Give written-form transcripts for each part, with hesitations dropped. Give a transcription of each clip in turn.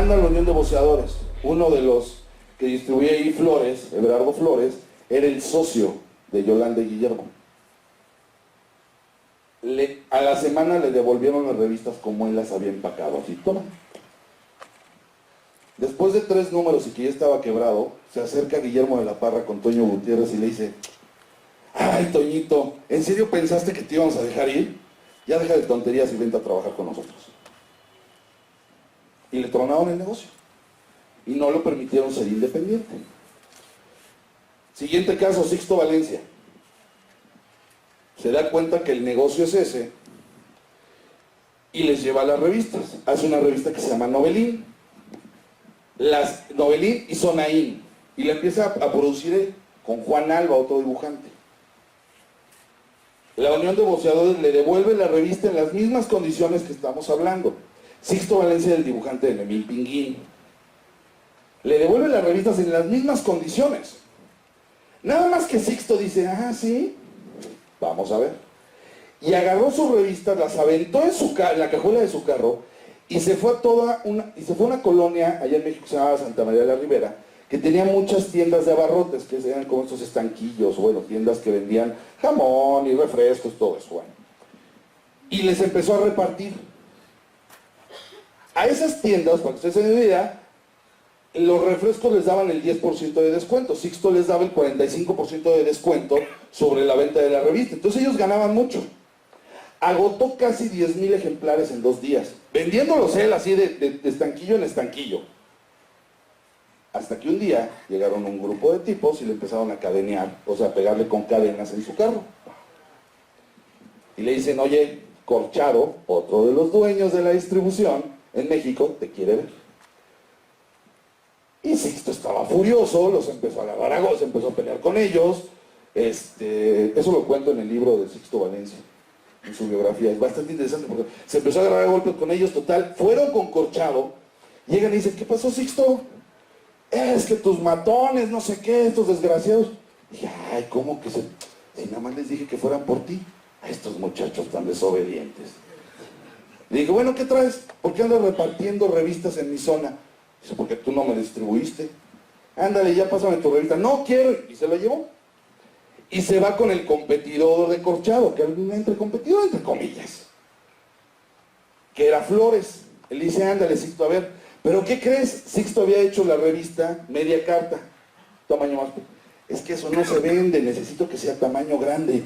mandan a la Unión de Boceadores. Uno de los que distribuía ahí Flores, Everardo Flores, era el socio de Yolanda y Guillermo. A la semana le devolvieron las revistas como él las había empacado, así, toma. Después de 3 números y que ya estaba quebrado, se acerca Guillermo de la Parra con Toño Gutiérrez y le dice: ay, Toñito, ¿en serio pensaste que te íbamos a dejar ir? Ya deja de tonterías y vente a trabajar con nosotros. Y le tronaron el negocio. Y no lo permitieron ser independiente. Siguiente caso, Sixto Valencia. Se da cuenta que el negocio es ese y les lleva a las revistas. Hace una revista que se llama Novelín. Novelín y Zonaín. Y la empieza a producir él, con Juan Alba, otro dibujante. La Unión de Boceadores le devuelve la revista en las mismas condiciones que estamos hablando. Sixto Valencia, el dibujante de Memín Pinguín. Le devuelve las revistas en las mismas condiciones. Nada más que Sixto dice: ah, sí, vamos a ver. Y agarró sus revistas, las aventó en la cajuela de su carro y se fue a una colonia allá en México que se llamaba Santa María de la Ribera, que tenía muchas tiendas de abarrotes, que eran como estos estanquillos, bueno, tiendas que vendían jamón y refrescos, todo eso, bueno. Y les empezó a repartir. A esas tiendas, para que ustedes se den una idea, los refrescos les daban el 10% de descuento, Sixto les daba el 45% de descuento sobre la venta de la revista, entonces ellos ganaban mucho. Agotó casi 10,000 ejemplares en 2 días, vendiéndolos él así de estanquillo en estanquillo. Hasta que un día llegaron un grupo de tipos y le empezaron a cadenear, o sea, a pegarle con cadenas en su carro. Y le dicen: oye, Corchado, otro de los dueños de la distribución en México, te quiere ver. Y Sixto estaba furioso, los empezó a agarrar a golpes, se empezó a pelear con ellos. Eso lo cuento en el libro de Sixto Valencia, en su biografía. Es bastante interesante porque se empezó a agarrar a golpes con ellos, total. Fueron con Corchado, llegan y dicen: ¿qué pasó, Sixto? Es que tus matones, no sé qué, estos desgraciados. Dije: ay, ¿cómo que si nada más les dije que fueran por ti? A estos muchachos tan desobedientes. Le dije: bueno, ¿qué traes? ¿Por qué andas repartiendo revistas en mi zona? Dice: porque tú no me distribuiste. Ándale, ya pásame tu revista. No quiero. Y se la llevó. Y se va con el competidor de Corchado, que entre competidor, entre comillas, que era Flores. Él dice: ándale, Sixto, a ver, ¿pero qué crees? Sixto había hecho la revista media carta, tamaño más. Es que eso no se vende, necesito que sea tamaño grande.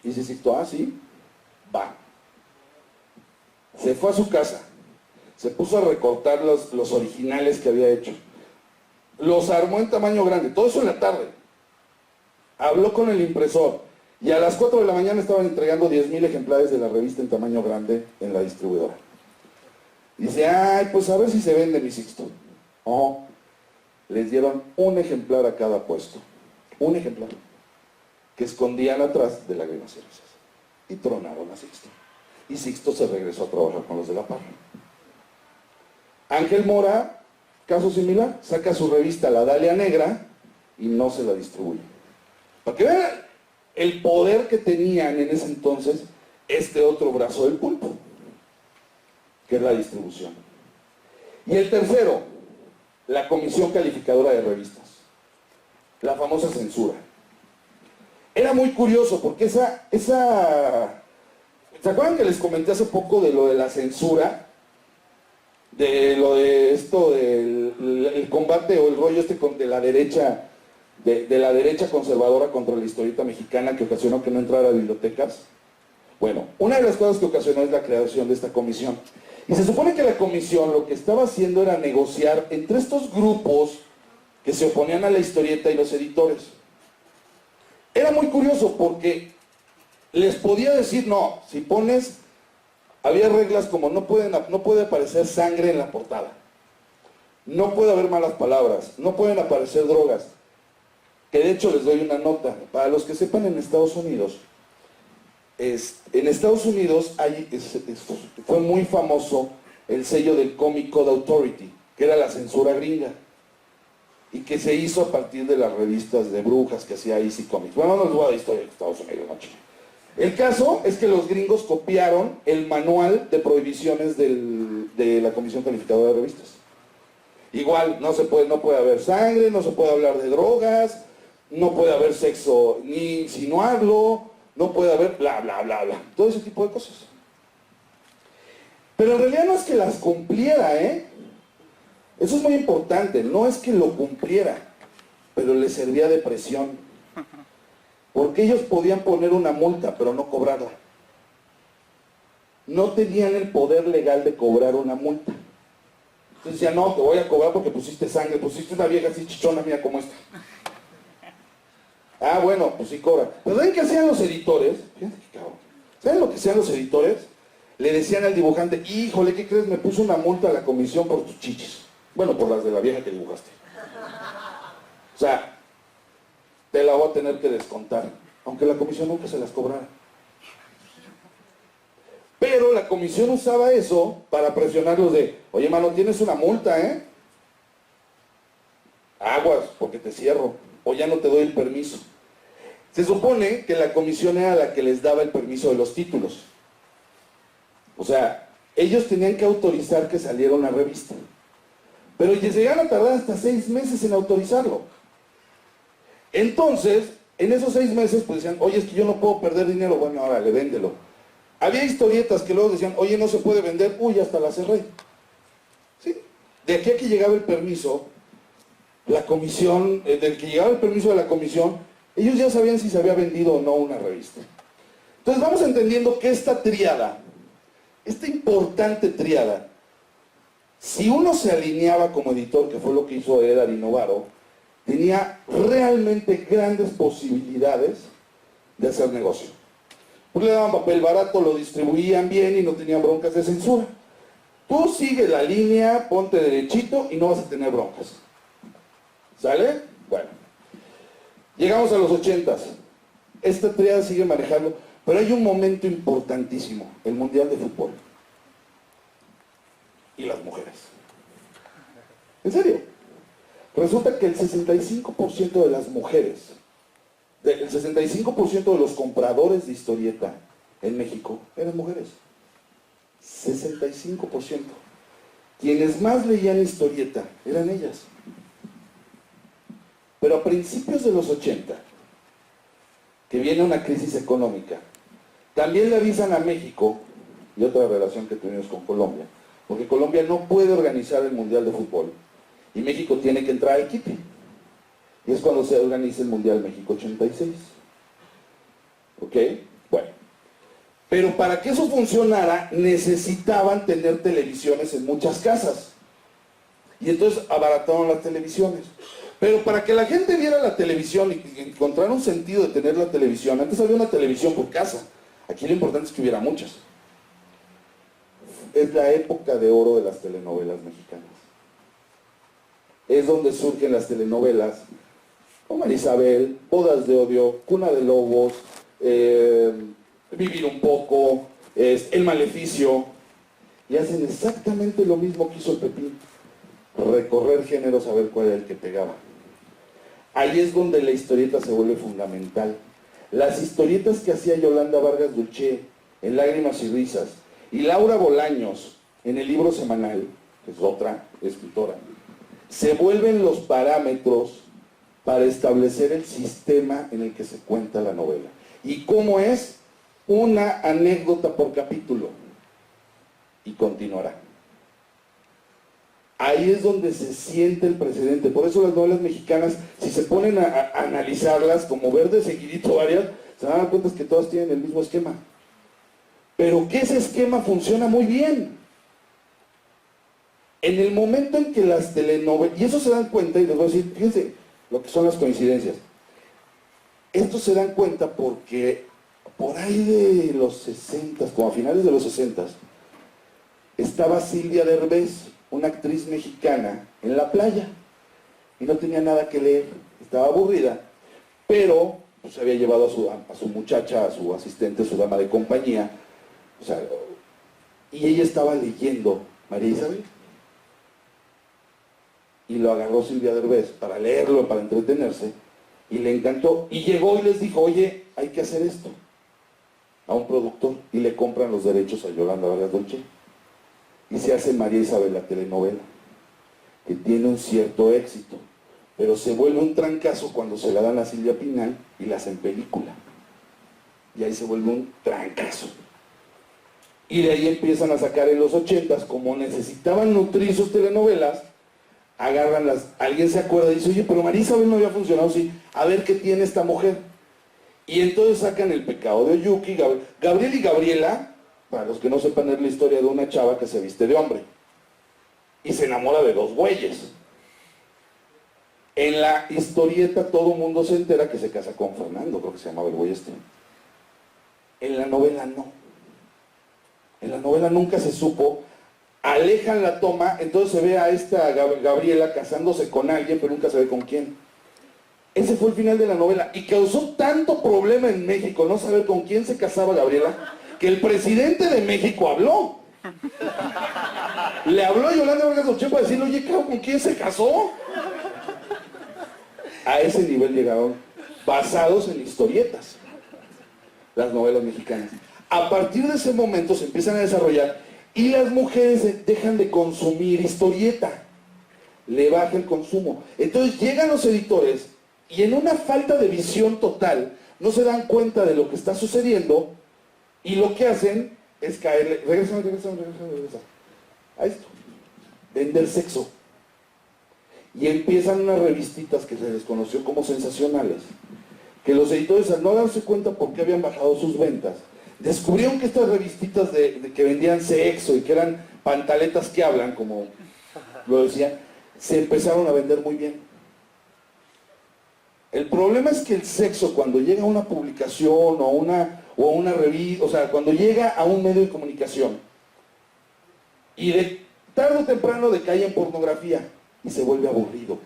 Y dice Sixto: ah, sí, va. Se fue a su casa, se puso a recortar los originales que había hecho, los armó en tamaño grande, todo eso en la tarde. Habló con el impresor y a las 4 de la mañana estaban entregando 10,000 ejemplares de la revista en tamaño grande en la distribuidora. Dice: ay, pues a ver si se vende, mi Sixto. Oh, les dieron un ejemplar a cada puesto, un ejemplar, que escondían atrás de Lágrimas y Risas. Y tronaron a Sixto. Y Sixto se regresó a trabajar con los de la Parra. Ángel Mora, caso similar, saca su revista La Dalia Negra y no se la distribuye. Para que vean el poder que tenían en ese entonces este otro brazo del pulpo, que es la distribución. Y el tercero, la Comisión Calificadora de Revistas, la famosa censura. Era muy curioso porque ¿se acuerdan que les comenté hace poco de lo de la censura? De lo de esto, del combate o el rollo de la derecha, de la derecha conservadora contra la historieta mexicana, que ocasionó que no entrara a bibliotecas. Bueno, una de las cosas que ocasionó es la creación de esta comisión. Y se supone que la comisión lo que estaba haciendo era negociar entre estos grupos que se oponían a la historieta y los editores. Era muy curioso porque les podía decir: no, si pones, había reglas como no puede aparecer sangre en la portada, no puede haber malas palabras, no pueden aparecer drogas, que de hecho les doy una nota, para los que sepan, en Estados Unidos fue muy famoso el sello del Comic Code Authority, que era la censura gringa, y que se hizo a partir de las revistas de brujas que hacía Easy Comics. Bueno, no les voy a dar historia de Estados Unidos, no, chico. El caso es que los gringos copiaron el manual de prohibiciones de la Comisión Calificadora de Revistas. Igual, no puede haber sangre, no se puede hablar de drogas, no puede haber sexo ni insinuarlo, no puede haber bla, bla, bla, bla. Todo ese tipo de cosas. Pero en realidad no es que las cumpliera, ¿eh? Eso es muy importante, no es que lo cumpliera, pero le servía de presión. Porque ellos podían poner una multa, pero no cobrarla. No tenían el poder legal de cobrar una multa. Entonces decían, no, te voy a cobrar porque pusiste sangre, pusiste una vieja así chichona, mira cómo está. Ah, bueno, pues sí cobra. Pero ¿saben qué hacían los editores? Fíjate qué cabrón. ¿Saben lo que hacían los editores? Le decían al dibujante, híjole, ¿qué crees? Me puso una multa a la comisión por tus chichis. Bueno, por las de la vieja que dibujaste. O sea, te la voy a tener que descontar, aunque la comisión nunca se las cobrara. Pero la comisión usaba eso para presionarlos de, oye, mano, tienes una multa, ¿eh? Aguas, porque te cierro, o ya no te doy el permiso. Se supone que la comisión era la que les daba el permiso de los títulos. O sea, ellos tenían que autorizar que saliera una revista. Pero se llegaron a tardar hasta 6 meses en autorizarlo. Entonces, en esos 6 meses, pues decían, oye, es que yo no puedo perder dinero. Bueno, órale, véndelo. Había historietas que luego decían, oye, no se puede vender. Uy, hasta la cerré. ¿Sí? De aquí a que llegaba el permiso, la comisión, del que llegaba el permiso de la comisión, ellos ya sabían si se había vendido o no una revista. Entonces vamos entendiendo que esta tríada, esta importante tríada, si uno se alineaba como editor, que fue lo que hizo Edgar y Novaro, tenía realmente grandes posibilidades de hacer negocio. Pues le daban papel barato, lo distribuían bien y no tenían broncas de censura. Tú sigue la línea, ponte derechito y no vas a tener broncas. ¿Sale? Bueno. Llegamos a los 80s. Esta tríada sigue manejando, pero hay un momento importantísimo, el Mundial de Fútbol. Y las mujeres. ¿En serio? Resulta que el 65% de las mujeres, el 65% de los compradores de historieta en México eran mujeres. 65%. Quienes más leían historieta eran ellas. Pero a principios de los 80, que viene una crisis económica, también le avisan a México, y otra relación que tuvimos con Colombia, porque Colombia no puede organizar el Mundial de Fútbol, y México tiene que entrar al quite. Y es cuando se organiza el Mundial México 86. ¿Ok? Bueno. Pero para que eso funcionara, necesitaban tener televisiones en muchas casas. Y entonces abarataron las televisiones. Pero para que la gente viera la televisión y encontrara un sentido de tener la televisión, antes había una televisión por casa. Aquí lo importante es que hubiera muchas. Es la época de oro de las telenovelas mexicanas. Es donde surgen las telenovelas como Isabel, Bodas de Odio, Cuna de Lobos, Vivir un Poco, El Maleficio, y hacen exactamente lo mismo que hizo el Pepín, recorrer géneros a ver cuál era el que pegaba. Ahí es donde la historieta se vuelve fundamental. Las historietas que hacía Yolanda Vargas Dulce en Lágrimas y Risas, y Laura Bolaños en el Libro Semanal, que es otra escritora, se vuelven los parámetros para establecer el sistema en el que se cuenta la novela. ¿Y cómo es? Una anécdota por capítulo. Y continuará. Ahí es donde se siente el precedente. Por eso las novelas mexicanas, si se ponen a analizarlas, como ver de seguidito varias, se van a dar cuenta que todas tienen el mismo esquema. Pero que ese esquema funciona muy bien. En el momento en que las telenovelas, y eso se dan cuenta, y les voy a decir, fíjense lo que son las coincidencias. Esto se dan cuenta porque por ahí de los 60, como a finales de los 60, estaba Silvia Derbez, una actriz mexicana, en la playa, y no tenía nada que leer, estaba aburrida, pero pues, se había llevado a su muchacha, a su asistente, a su dama de compañía, o sea, y ella estaba leyendo María Isabel. Y lo agarró Silvia Derbez para leerlo, para entretenerse, y le encantó. Y llegó y les dijo, oye, hay que hacer esto. a un productor y le compran los derechos a Yolanda Vargas Dolce. Y se hace María Isabel la telenovela, que tiene un cierto éxito, pero se vuelve un trancazo cuando se la dan a Silvia Pinal y la hacen película. Y ahí se vuelve un trancazo. Y de ahí empiezan a sacar en los 80s, como necesitaban nutrir sus telenovelas, agarran alguien se acuerda y dice, oye, pero María Isabel no había funcionado, sí, a ver qué tiene esta mujer. Y entonces sacan El pecado de Oyuki, Gabriel y Gabriela, para los que no sepan, es la historia de una chava que se viste de hombre y se enamora de dos güeyes. En la historieta todo el mundo se entera que se casa con Fernando, creo que se llamaba el güey este. En la novela no. En la novela nunca se supo. Alejan la toma, entonces se ve a esta Gabriela casándose con alguien, pero nunca se ve con quién. Ese fue el final de la novela y causó tanto problema en México no saber con quién se casaba Gabriela, que el presidente de México habló. Le habló a Yolanda Vargas Dolce para decirle, oye, ¿con quién se casó? A ese nivel llegaron, basados en historietas, las novelas mexicanas. A partir de ese momento se empiezan a desarrollar y las mujeres dejan de consumir historieta, le baja el consumo. Entonces llegan los editores y en una falta de visión total no se dan cuenta de lo que está sucediendo y lo que hacen es caerle, regresa a esto, vender sexo. Y empiezan unas revistitas que se les conoció como sensacionales, que los editores, al no darse cuenta por qué habían bajado sus ventas, descubrieron que estas revistitas de que vendían sexo y que eran pantaletas que hablan, como lo decía, se empezaron a vender muy bien. El problema es que el sexo, cuando llega a una publicación o a una revista, o sea, cuando llega a un medio de comunicación y de tarde o temprano decae en pornografía y se vuelve aburrido.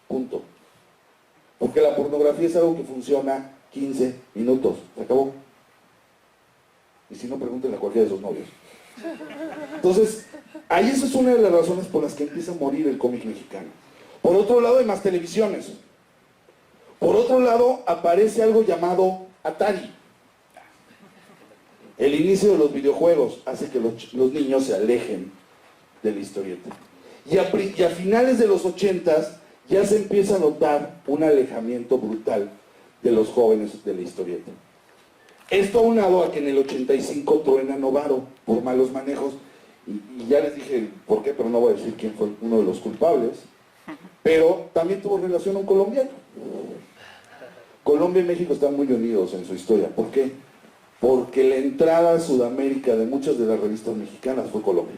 Punto. Porque la pornografía es algo que funciona 15 minutos, se acabó. Y si no, pregúntenle a cualquiera de sus novios. Entonces, ahí esa es una de las razones por las que empieza a morir el cómic mexicano. Por otro lado, hay más televisiones. Por otro lado, aparece algo llamado Atari. El inicio de los videojuegos hace que los niños se alejen de la historieta. Y a finales de los 80s ya se empieza a notar un alejamiento brutal de los jóvenes de la historieta. Esto aunado a que en el 85 truena Novaro por malos manejos, y ya les dije por qué, pero no voy a decir quién fue uno de los culpables, pero también tuvo relación a un colombiano. Colombia y México están muy unidos en su historia. ¿Por qué? Porque la entrada a Sudamérica de muchas de las revistas mexicanas fue Colombia.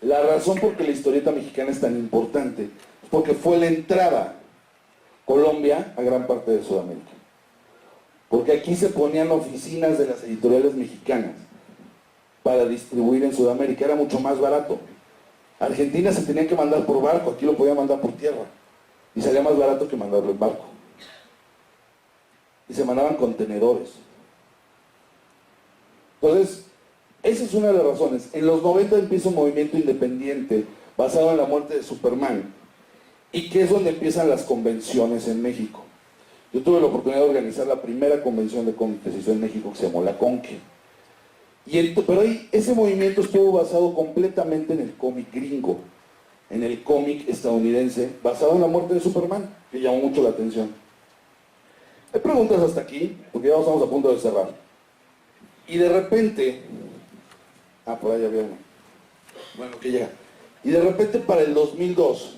La razón por que la historieta mexicana es tan importante es porque fue la entrada Colombia a gran parte de Sudamérica. Porque aquí se ponían oficinas de las editoriales mexicanas para distribuir en Sudamérica, era mucho más barato. Argentina se tenía que mandar por barco, aquí lo podía mandar por tierra. Y salía más barato que mandarlo en barco. Y se mandaban contenedores. Entonces, esa es una de las razones. En los 90 empieza un movimiento independiente basado en la muerte de Superman. Y que es donde empiezan las convenciones en México. Yo tuve la oportunidad de organizar la primera convención de cómic que se hizo en México, que se llamó La Conque. Pero ahí ese movimiento estuvo basado completamente en el cómic gringo, en el cómic estadounidense, basado en la muerte de Superman, que llamó mucho la atención. Hay preguntas hasta aquí, porque ya estamos a punto de cerrar. Y de repente, por ahí había uno. Bueno, que llega. Y de repente para el 2002,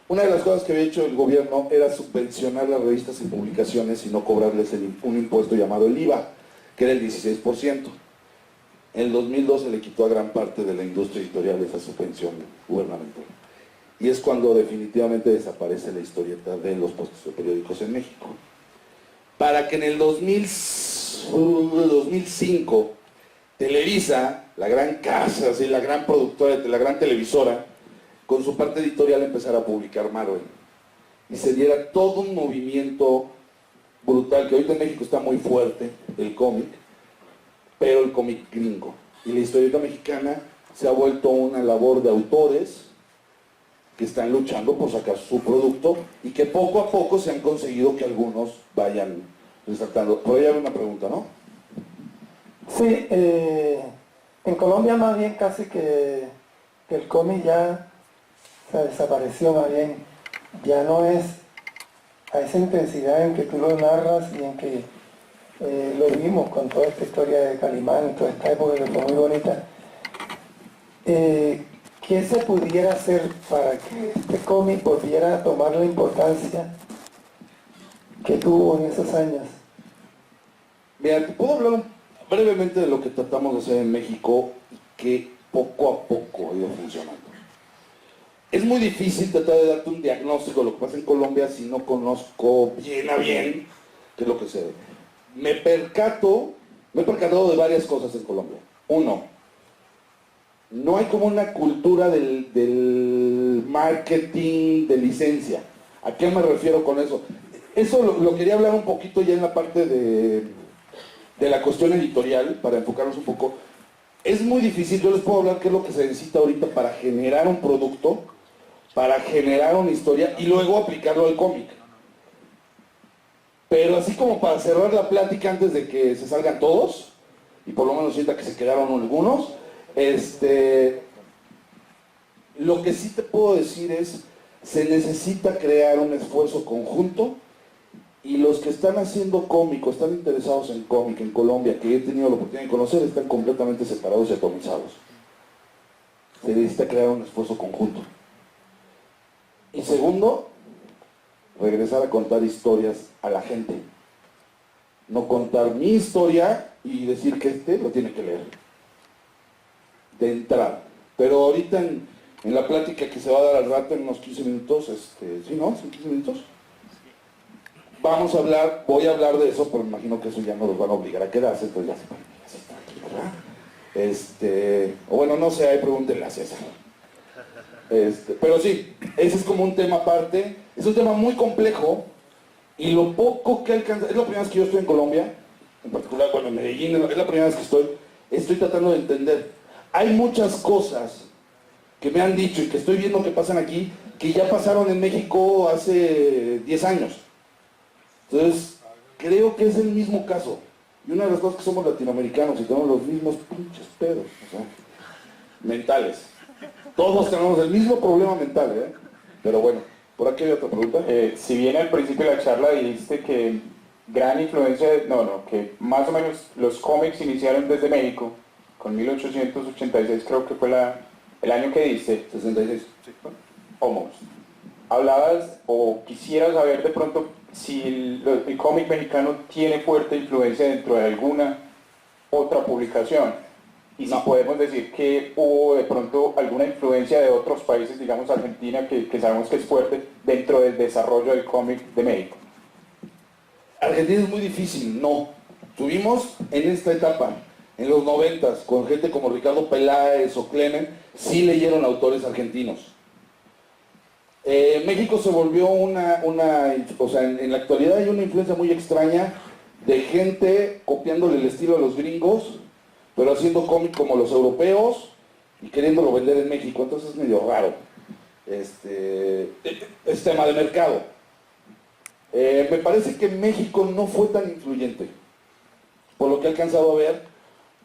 una de las cosas que había hecho el gobierno era subvencionar las revistas y publicaciones y no cobrarles un impuesto llamado el IVA, que era el 16%. En el 2002 se le quitó a gran parte de la industria editorial esa subvención gubernamental. Y es cuando definitivamente desaparece la historieta de los puestos de periódicos en México. Para que en el 2005 Televisa, la gran casa, así, la gran productora, la gran televisora, con su parte editorial empezara a publicar Marvel. Y se diera todo un movimiento brutal, que ahorita en México está muy fuerte, el cómic, pero el cómic gringo. Y la historieta mexicana se ha vuelto una labor de autores que están luchando por sacar su producto y que poco a poco se han conseguido que algunos vayan resaltando. Por ahí hay una pregunta, ¿no? Sí, en Colombia más bien casi que el cómic ya se desapareció, más bien ya no es a esa intensidad en que tú lo narras y en que lo vimos con toda esta historia de Calimán y toda esta época que fue muy bonita. ¿Qué se pudiera hacer para que este cómic volviera a tomar la importancia que tuvo en esos años? Mira, te puedo hablar brevemente de lo que tratamos de hacer en México y que poco a poco ha ido funcionando. Es muy difícil tratar de darte un diagnóstico de lo que pasa en Colombia si no conozco bien a bien qué es lo que se ve. Me he percatado de varias cosas en Colombia. Uno, no hay como una cultura del marketing de licencia. ¿A qué me refiero con eso? Eso lo quería hablar un poquito ya en la parte de la cuestión editorial, para enfocarnos un poco. Es muy difícil, yo les puedo hablar qué es lo que se necesita ahorita para generar un producto, para generar una historia y luego aplicarlo al cómic. Pero así como para cerrar la plática antes de que se salgan todos, y por lo menos sienta que se quedaron algunos, lo que sí te puedo decir es, se necesita crear un esfuerzo conjunto y los que están haciendo cómic o están interesados en cómic en Colombia, que he tenido la oportunidad de conocer, están completamente separados y atomizados. Se necesita crear un esfuerzo conjunto. Y segundo, regresar a contar historias a la gente. No contar mi historia y decir que lo tiene que leer. De entrada. Pero ahorita en la plática que se va a dar al rato, en unos 15 minutos, ¿sí, no? ¿Son 15 minutos? Voy a hablar de eso, pero me imagino que eso ya no los van a obligar a quedarse, entonces ya se pueden quedar así, ¿verdad? O bueno, no sé, ahí pregúntenle a César. Pero sí, ese es como un tema aparte, es un tema muy complejo, y lo poco que alcanza, es la primera vez que yo estoy en Colombia, en particular, bueno, en Medellín, es la primera vez que estoy tratando de entender. Hay muchas cosas que me han dicho y que estoy viendo que pasan aquí, que ya pasaron en México hace 10 años. Entonces, creo que es el mismo caso. Y una de las cosas que somos latinoamericanos y tenemos los mismos pinches pedos, o sea, mentales. Todos tenemos el mismo problema mental, ¿eh? Pero bueno, por aquí hay otra pregunta. Si bien al principio de la charla dijiste que gran influencia, que más o menos los cómics iniciaron desde México, con 1886 creo que fue el año que diste. 66. Sí. Almost. Hablabas o quisiera saber de pronto si el cómic mexicano tiene fuerte influencia dentro de alguna otra publicación. Y si podemos decir que hubo de pronto alguna influencia de otros países, digamos Argentina, que sabemos que es fuerte dentro del desarrollo del cómic de México. Argentina es muy difícil, no. Tuvimos en esta etapa, en los 90s, con gente como Ricardo Peláez o Clemen, sí leyeron autores argentinos. México se volvió o sea, en la actualidad hay una influencia muy extraña de gente copiándole el estilo a los gringos, pero haciendo cómic como los europeos y queriéndolo vender en México, entonces es medio raro. Es tema de mercado. Me parece que México no fue tan influyente, por lo que he alcanzado a ver,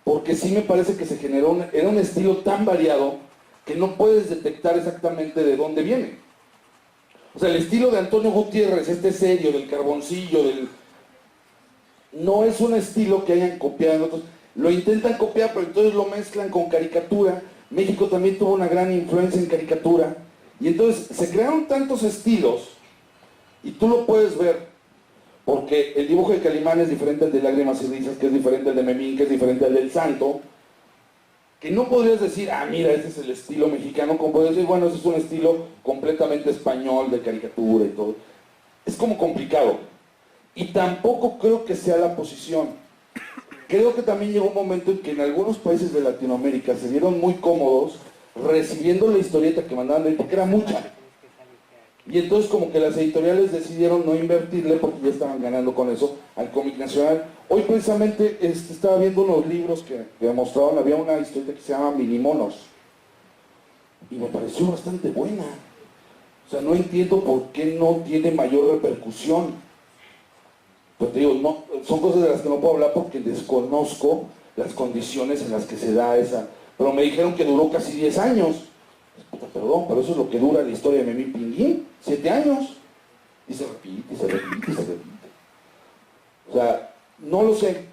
porque sí me parece que se generó, era un estilo tan variado que no puedes detectar exactamente de dónde viene. O sea, el estilo de Antonio Gutiérrez, serio, del carboncillo, no es un estilo que hayan copiado en otros. Lo intentan copiar, pero entonces lo mezclan con caricatura. México también tuvo una gran influencia en caricatura. Y entonces se crearon tantos estilos, y tú lo puedes ver, porque el dibujo de Calimán es diferente al de Lágrimas y Risas, que es diferente al de Memín, que es diferente al del Santo, que no podrías decir, mira, este es el estilo mexicano, como podrías decir, bueno, ese es un estilo completamente español de caricatura y todo. Es como complicado. Y tampoco creo que sea la posición. Creo que también llegó un momento en que en algunos países de Latinoamérica se vieron muy cómodos recibiendo la historieta que mandaban de ahí, porque era mucha. Y entonces como que las editoriales decidieron no invertirle porque ya estaban ganando con eso al cómic nacional. Hoy precisamente estaba viendo unos libros que mostraban, había una historieta que se llama Minimonos. Y me pareció bastante buena. O sea, no entiendo por qué no tiene mayor repercusión. Pues te digo, no, son cosas de las que no puedo hablar porque desconozco las condiciones en las que se da esa. Pero me dijeron que duró casi 10 años. Puta, perdón, pero eso es lo que dura la historia de Memín Pinguín, 7 años. Y se repite, y se repite, y se repite. O sea, no lo sé.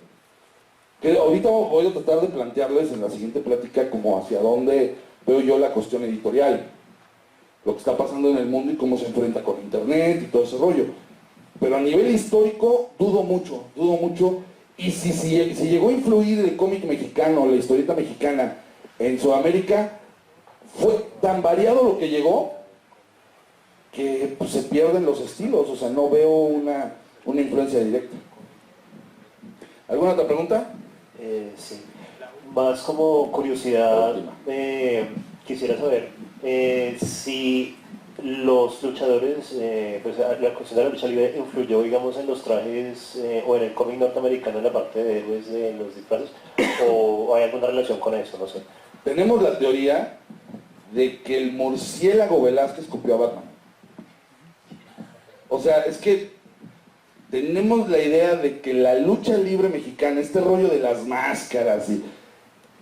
Que ahorita voy a tratar de plantearles en la siguiente plática como hacia dónde veo yo la cuestión editorial. Lo que está pasando en el mundo y cómo se enfrenta con internet y todo ese rollo. Pero a nivel histórico dudo mucho. Y si llegó a influir el cómic mexicano, la historieta mexicana en Sudamérica, fue tan variado lo que llegó que pues, se pierden los estilos. O sea, no veo una influencia directa. ¿Alguna otra pregunta? Sí. Más como curiosidad, quisiera saber si los luchadores, pues la cuestión de la lucha libre influyó, digamos, en los trajes o en el cómic norteamericano en la parte de héroes de los disfraces, o hay alguna relación con eso, no sé. Tenemos la teoría de que el murciélago Velázquez copió a Batman. O sea, es que tenemos la idea de que la lucha libre mexicana, este rollo de las máscaras, y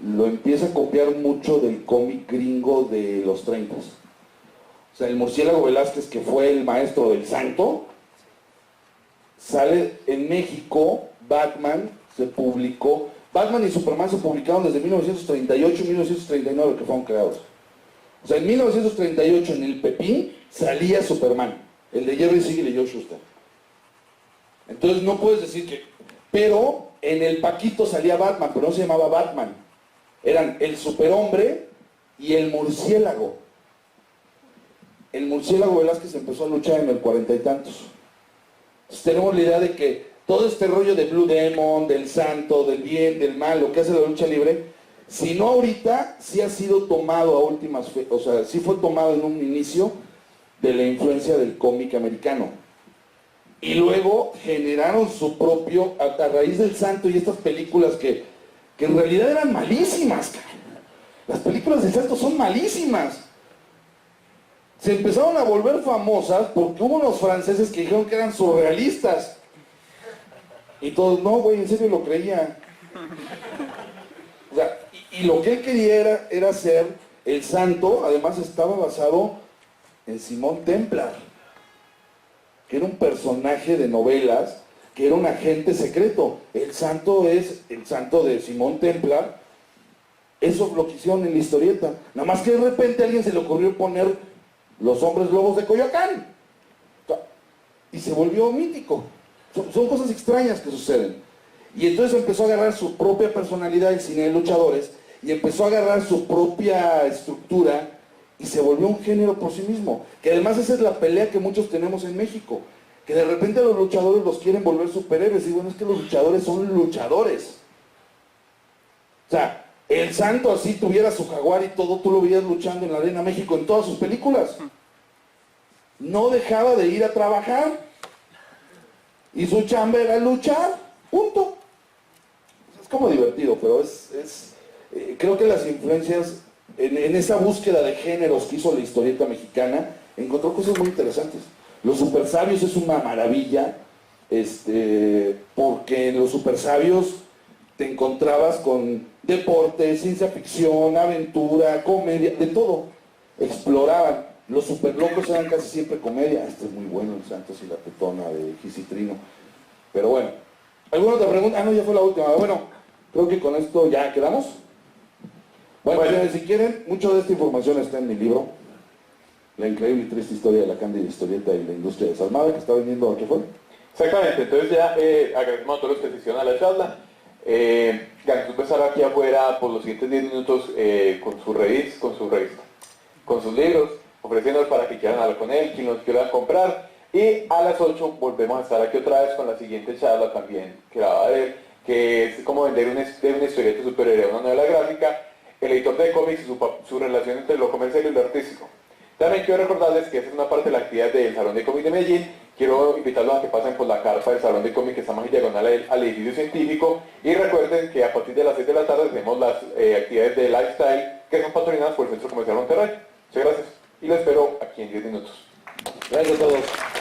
lo empieza a copiar mucho del cómic gringo de los 30. O sea, el murciélago Velázquez, que fue el maestro del santo, sale en México. Batman se publicó, Batman y Superman se publicaron desde 1938 y 1939 que fueron creados. O sea, en 1938 en el Pepín salía Superman, el de Jerry Siegel y Joe Shuster. Entonces no puedes decir que... Pero en el Paquito salía Batman, pero no se llamaba Batman. Eran el superhombre y el murciélago. El murciélago Velázquez empezó a luchar en el 40 y tantos. Entonces tenemos la idea de que todo este rollo de Blue Demon, del santo, del bien, del mal, lo que hace la lucha libre, si no ahorita, sí ha sido tomado a últimas fechas, o sea, sí fue tomado en un inicio de la influencia del cómic americano. Y luego generaron su propio, a raíz del santo y estas películas que en realidad eran malísimas. Las películas del santo son malísimas. Se empezaron a volver famosas porque hubo unos franceses que dijeron que eran surrealistas. Y todos, no, güey, en serio lo creían. O sea, y lo que él quería era ser el santo. Además estaba basado en Simón Templar, que era un personaje de novelas, que era un agente secreto. El santo es el santo de Simón Templar. Eso es lo que hicieron en la historieta. Nada más que de repente a alguien se le ocurrió poner los hombres lobos de Coyoacán. Y se volvió mítico. Son cosas extrañas que suceden. Y entonces empezó a agarrar su propia personalidad el cine de luchadores, y empezó a agarrar su propia estructura, y se volvió un género por sí mismo. Que además esa es la pelea que muchos tenemos en México. Que de repente a los luchadores los quieren volver superhéroes. Y bueno, es que los luchadores son luchadores. O sea, el santo así tuviera su jaguar y todo, tú lo veías luchando en la Arena México en todas sus películas. No dejaba de ir a trabajar. Y su chamba era luchar, punto. Es como divertido, pero creo que las influencias, en esa búsqueda de géneros que hizo la historieta mexicana, encontró cosas muy interesantes. Los super sabios es una maravilla, porque en los super sabios te encontrabas con deporte, ciencia ficción, aventura, comedia, de todo. Exploraban. Los super locos eran casi siempre comedia. Este es muy bueno, el Santos y la Tetona de Gisitrino. Pero bueno, ¿alguna otra pregunta? Ah, no, ya fue la última. Bueno, creo que con esto ya quedamos. Bueno, señores, si quieren, mucho de esta información está en mi libro, La increíble y triste historia de la cándida historieta y la industria desarmada, que está vendiendo ¿a qué fue? Exactamente, entonces ya agradecemos a todos los que asistieron a la charla. Jesús va a estar aquí afuera por los siguientes 10 minutos con su revista, con sus libros, ofreciéndolos para que quieran hablar con él, quien los quiera comprar. Y a las 8 volvemos a estar aquí otra vez con la siguiente charla también que la va a haber, que es como vender una historieta superior a una novela gráfica, el editor de cómics y su relación entre lo comercial y lo artístico. También quiero recordarles que esa es una parte de la actividad del Salón de Cómic de Medellín. Quiero invitarlos a que pasen por la carpa del Salón de Cómic que está más diagonal al edificio científico. Y recuerden que a partir de las 6 de la tarde tenemos las actividades de lifestyle que son patrocinadas por el Centro Comercial Monterrey. Muchas gracias y los espero aquí en 10 minutos. Gracias a todos.